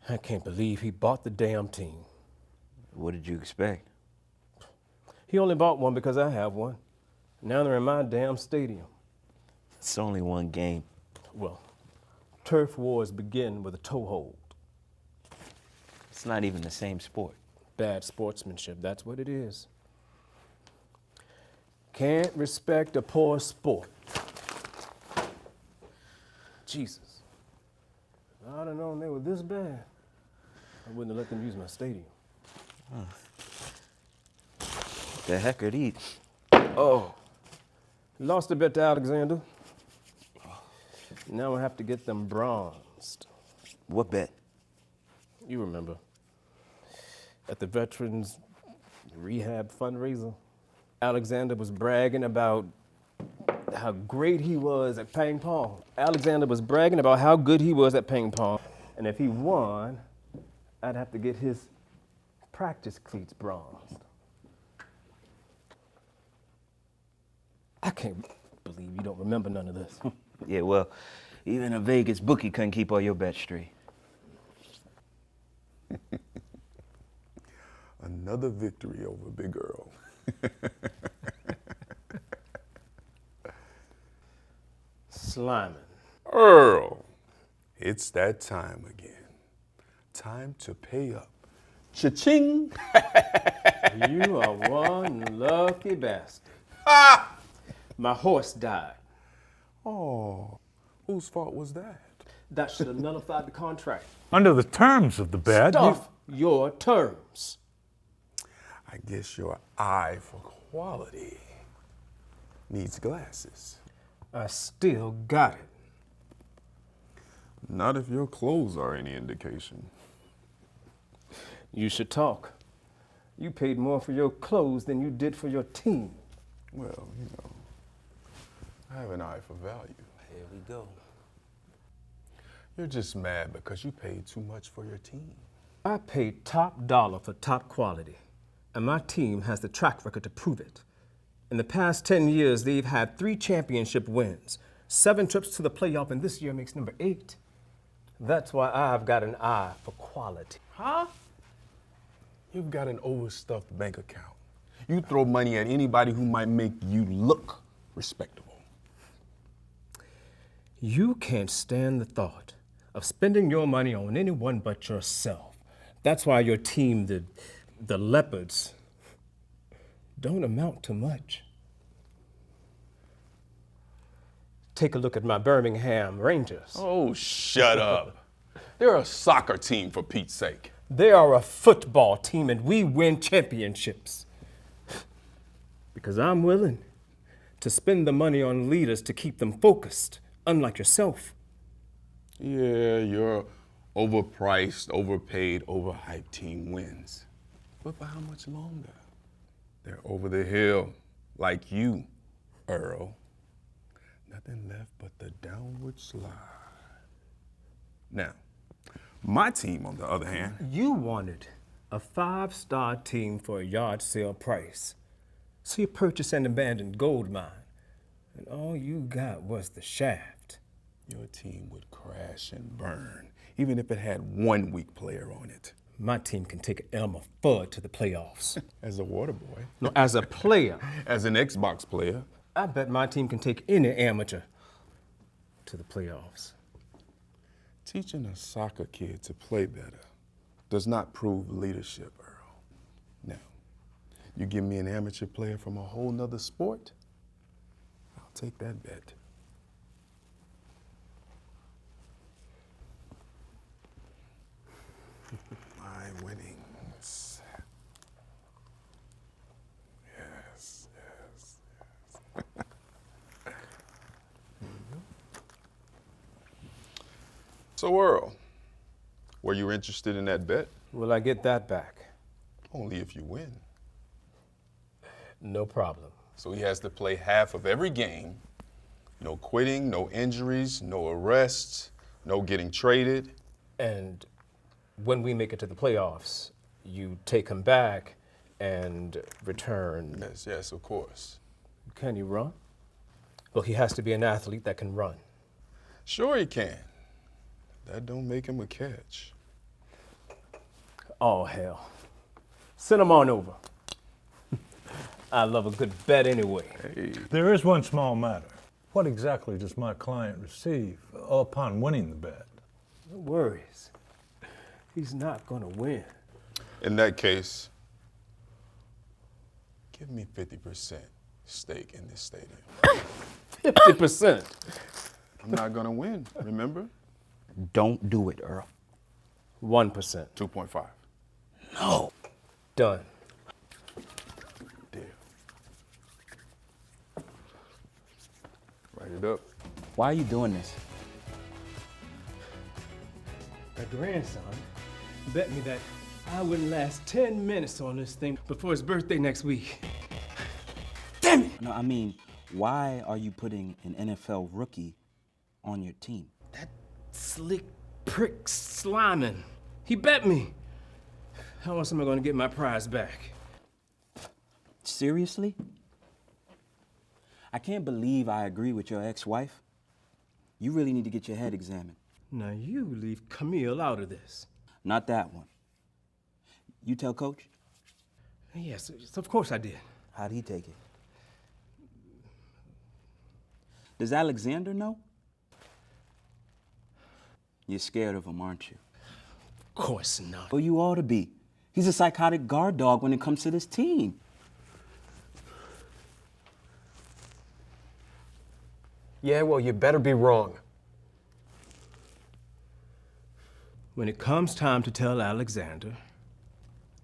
I can't believe he bought the damn team. What did you expect? He only bought one because I have one. Now they're in my damn stadium. It's only one game. Well, turf wars begin with a toehold. It's not even the same sport. Bad sportsmanship, that's what it is. Can't respect a poor sport. Jesus. If I'd have known they were this bad, I wouldn't have let them use my stadium. The heck are these? Oh. Lost a bet to Alexander. Now I have to get them bronzed. What bet? You remember. At the Veterans Rehab fundraiser, Alexander was bragging about how great he was at ping pong. Alexander was bragging about how good he was at ping pong. And if he won, I'd have to get his practice cleats bronzed. I can't believe you don't remember none of this. Yeah, well, even a Vegas bookie couldn't keep all your bets straight. Another victory over Big Earl. Sliming. Earl, it's that time again. Time to pay up. Cha-ching! You are one lucky bastard. My horse died. Oh, whose fault was that? That should have nullified the contract. Under the terms of the bet, Stuff your terms. I guess your eye for quality needs glasses. I still got it. Not if your clothes are any indication. You should talk. You paid more for your clothes than you did for your team. Well, I have an eye for value. Here we go. You're just mad because you paid too much for your team. I paid top dollar for top quality, and my team has the track record to prove it. In the past 10 years, they've had 3 championship wins, 7 trips to the playoff, and this year makes number 8. That's why I've got an eye for quality. Huh? You've got an overstuffed bank account. You throw money at anybody who might make you look respectable. You can't stand the thought of spending your money on anyone but yourself. That's why your team, the Leopards, don't amount to much. Take a look at my Birmingham Rangers. Oh, shut up. They're a soccer team, for Pete's sake. They are a football team, and we win championships. Because I'm willing to spend the money on leaders to keep them focused, unlike yourself. Yeah, your overpriced, overpaid, overhyped team wins. But for how much longer? They're over the hill, like you, Earl. Nothing left but the downward slide. Now, my team, on the other hand, You wanted a 5-star team for a yard sale price. So you purchased an abandoned gold mine, and all you got was the shaft. your team would crash and burn, even if it had one weak player on it. My team can take Elmer Fudd to the playoffs. As a water boy, No, as a player, as an Xbox player, I bet my team can take any amateur to the playoffs. teaching a soccer kid to play better does not prove leadership, Earl. Now, you give me an amateur player from a whole nother sport, I'll take that bet. My winnings. Yes, yes, yes. So, Earl, were you interested in that bet? Will I get that back? Only if you win. No problem. So he has to play half of every game. No quitting, no injuries, no arrests, no getting traded. And when we make it to the playoffs, you take him back and return. Yes, yes, of course. Can he run? Well, he has to be an athlete that can run. Sure he can. That don't make him a catch. Oh, hell. Send them on over. I love a good bet anyway. There is one small matter. What exactly does my client receive upon winning the bet? No worries. He's not gonna win. In that case, give me 50% stake in this stadium. 50%. I'm not gonna win, remember? Don't do it, Earl. 1%. 2.5. No. Done. Deal. Write it up. Why are you doing this? My grandson bet me that I wouldn't last 10 minutes on this thing before his birthday next week. Damn it! No, I mean, why are you putting an NFL rookie on your team? That slick prick Slyman. He bet me. How else am I gonna get my prize back? Seriously? I can't believe I agree with your ex-wife. You really need to get your head examined. Now you leave Camille out of this. Not that one. You tell Coach? Yes, of course I did. How'd he take it? Does Alexander know? You're scared of him, aren't you? Of course not. Well, you ought to be. He's a psychotic guard dog when it comes to this team. Yeah, well, you better be wrong. When it comes time to tell Alexander,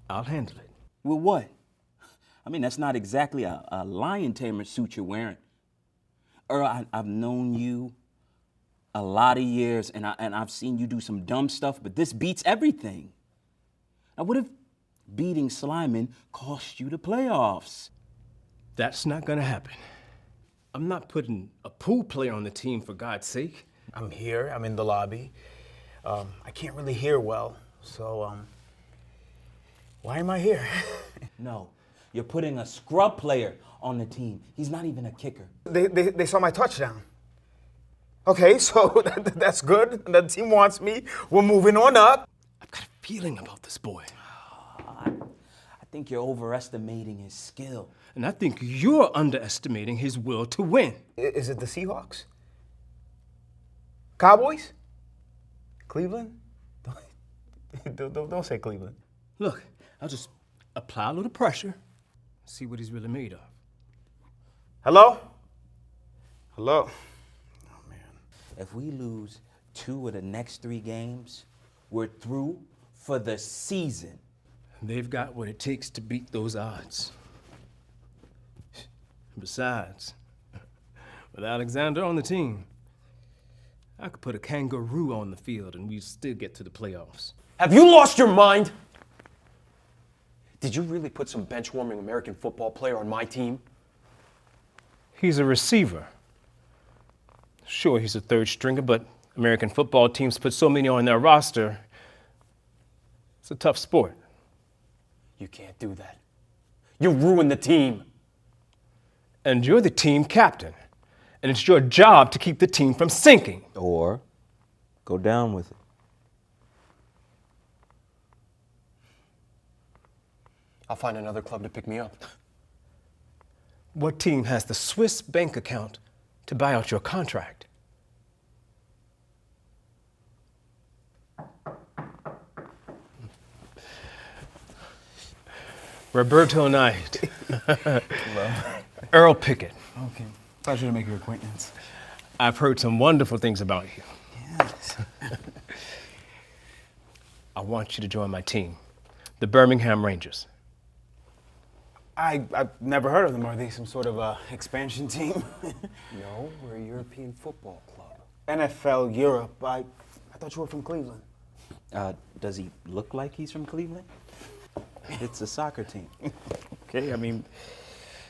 I'll handle it. With what? I mean, that's not exactly a lion tamer suit you're wearing. Earl, I've known you a lot of years, and I've seen you do some dumb stuff, but this beats everything. Now, what if beating Slyman cost you the playoffs? That's not gonna happen. I'm not putting a pool player on the team, for God's sake. I'm here, I'm in the lobby. I can't really hear well, so, why am I here? No, you're putting a scrub player on the team. He's not even a kicker. They saw my touchdown. Okay, so that's good. The team wants me. We're moving on up. I've got a feeling about this boy. I think you're overestimating his skill. And I think you're underestimating his will to win. Is it the Seahawks? Cowboys? Cleveland? Don't say Cleveland. Look, I'll just apply a little pressure, see what he's really made of. Hello? Hello? Oh, man. If we lose 2 of the next 3 games, we're through for the season. They've got what it takes to beat those odds. Besides, with Alexander on the team, I could put a kangaroo on the field and we'd still get to the playoffs. Have you lost your mind? Did you really put some bench-warming American football player on my team? He's a receiver. Sure, he's a third stringer, but American football teams put so many on their roster. It's a tough sport. You can't do that. You ruined the team. And you're the team captain. And it's your job to keep the team from sinking. Or go down with it. I'll find another club to pick me up. What team has the Swiss bank account to buy out your contract? Roberto Knight. Earl Pickett. Okay. Pleasure to make your acquaintance. I've heard some wonderful things about you. Yes. I want you to join my team, the Birmingham Rangers. I've never heard of them. Are they some sort of expansion team? No, we're a European football club. NFL Europe. I thought you were from Cleveland. Does he look like he's from Cleveland? It's a soccer team. Okay, I mean,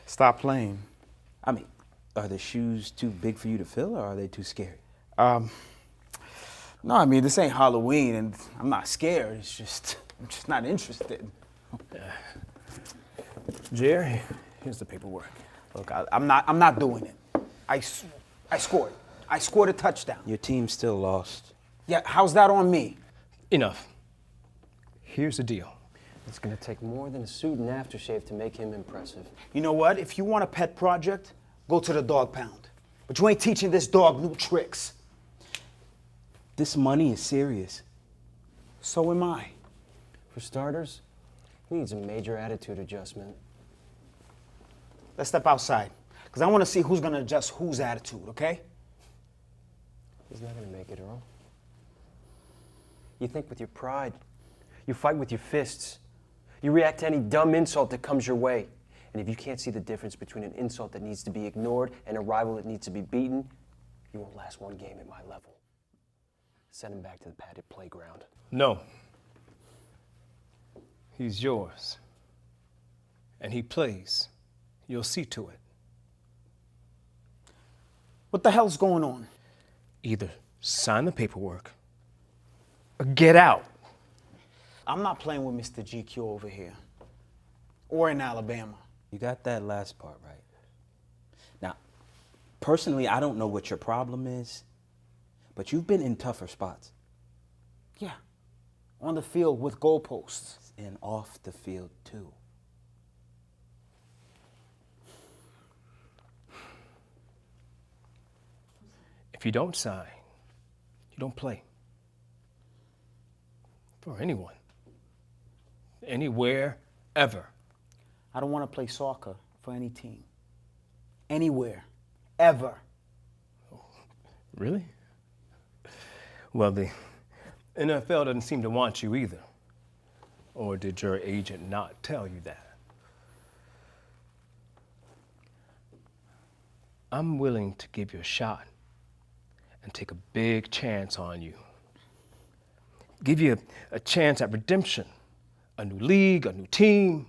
stop playing. I mean, are the shoes too big for you to fill, or are they too scary? No, I mean, this ain't Halloween, and I'm not scared. I'm just not interested. Jerry, here's the paperwork. Look, I'm not doing it. I scored. I scored a touchdown. Your team still lost. Yeah, how's that on me? Enough. Here's the deal. It's gonna take more than a suit and aftershave to make him impressive. You know what? If you want a pet project, go to the dog pound. But you ain't teaching this dog new tricks. This money is serious. So am I. For starters, he needs a major attitude adjustment. Let's step outside, because I want to see who's going to adjust whose attitude, okay? He's not gonna make it, Earl. You think with your pride. You fight with your fists. You react to any dumb insult that comes your way. And if you can't see the difference between an insult that needs to be ignored and a rival that needs to be beaten, you won't last one game at my level. Send him back to the padded playground. No. He's yours. And he plays. You'll see to it. What the hell's going on? Either sign the paperwork or get out. I'm not playing with Mr. GQ over here. Or in Alabama. You got that last part right. Now, personally, I don't know what your problem is, but you've been in tougher spots. Yeah. On the field with goalposts. And off the field, too. If you don't sign, you don't play. For anyone. Anywhere, ever. I don't want to play soccer for any team. Anywhere. Ever. Really? Well, the NFL doesn't seem to want you either. Or did your agent not tell you that? I'm willing to give you a shot and take a big chance on you. Give you a chance at redemption, a new league, a new team.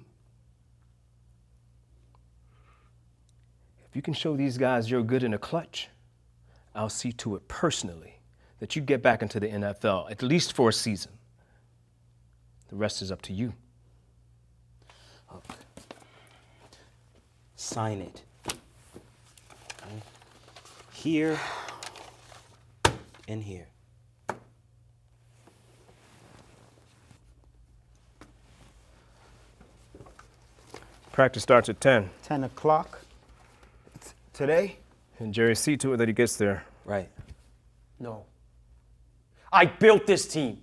If you can show these guys you're good in a clutch, I'll see to it personally that you get back into the NFL, at least for a season. The rest is up to you. Sign it. Okay. Here and here. Practice starts at 10, 10 o'clock. Today? and Jerry, see to it that he gets there. Right. No. I built this team.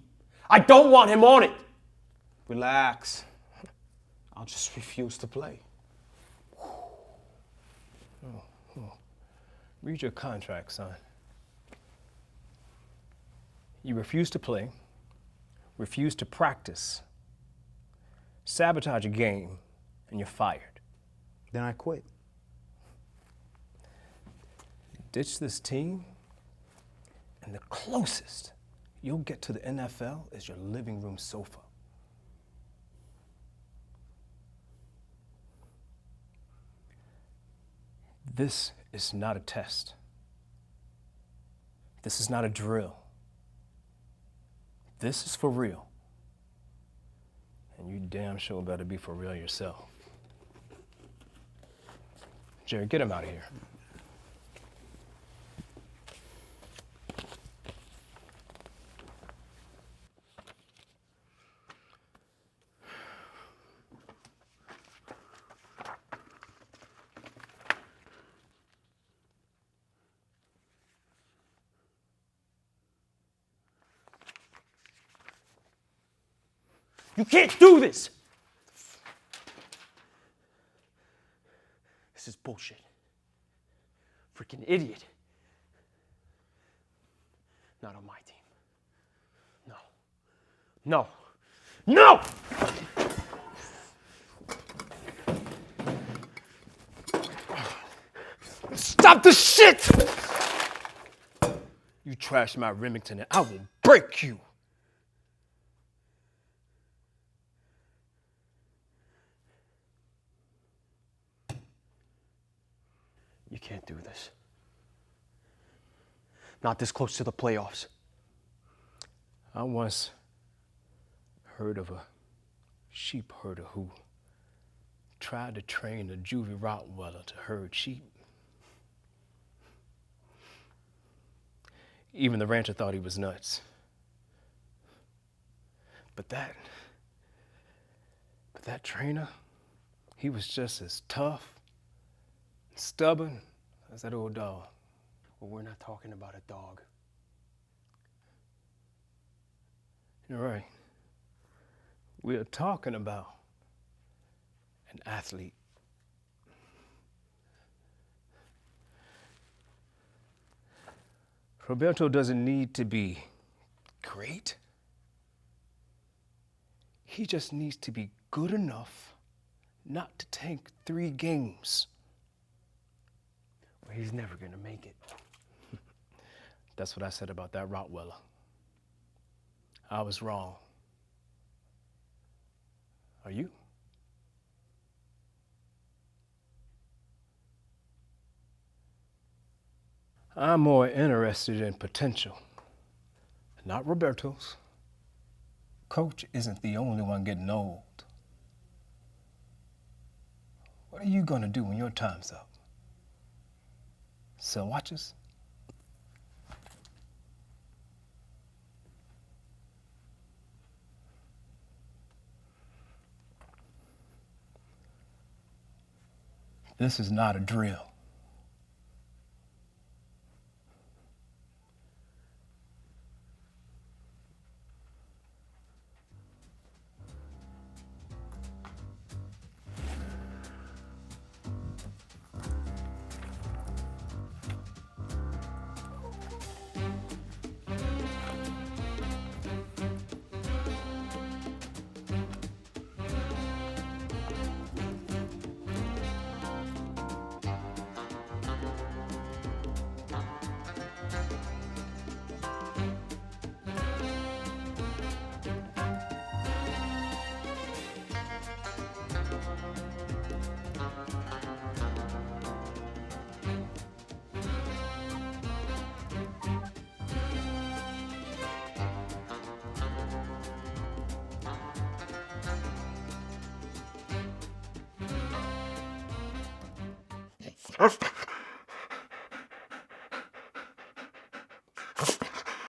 I don't want him on it. Relax. I'll just refuse to play. Read your contract, son. You refuse to play, refuse to practice, sabotage a game, and you're fired. Then I quit. Ditch this team, and the closest you'll get to the NFL is your living room sofa. This is not a test. This is not a drill. This is for real. And you damn sure better be for real yourself. Jerry, get him out of here. You can't do this! This is bullshit. Freaking idiot. Not on my team. No. No! No! Stop the shit! You trash my Remington and I will break you. You can't do this. Not this close to the playoffs. I once heard of a sheep herder who tried to train a juvie Rottweiler to herd sheep. Even the rancher thought he was nuts. But that But that trainer, he was just as tough and stubborn as that old dog. Well, we're not talking about a dog. You're right. We are talking about an athlete. Roberto doesn't need to be great. He just needs to be good enough not to tank 3 games. Well, he's never gonna make it. That's what I said about that Rottweiler. I was wrong. Are you? I'm more interested in potential, not Roberto's. Coach isn't the only one getting old. What are you gonna do when your time's up? Sell watches? This is not a drill. Huff.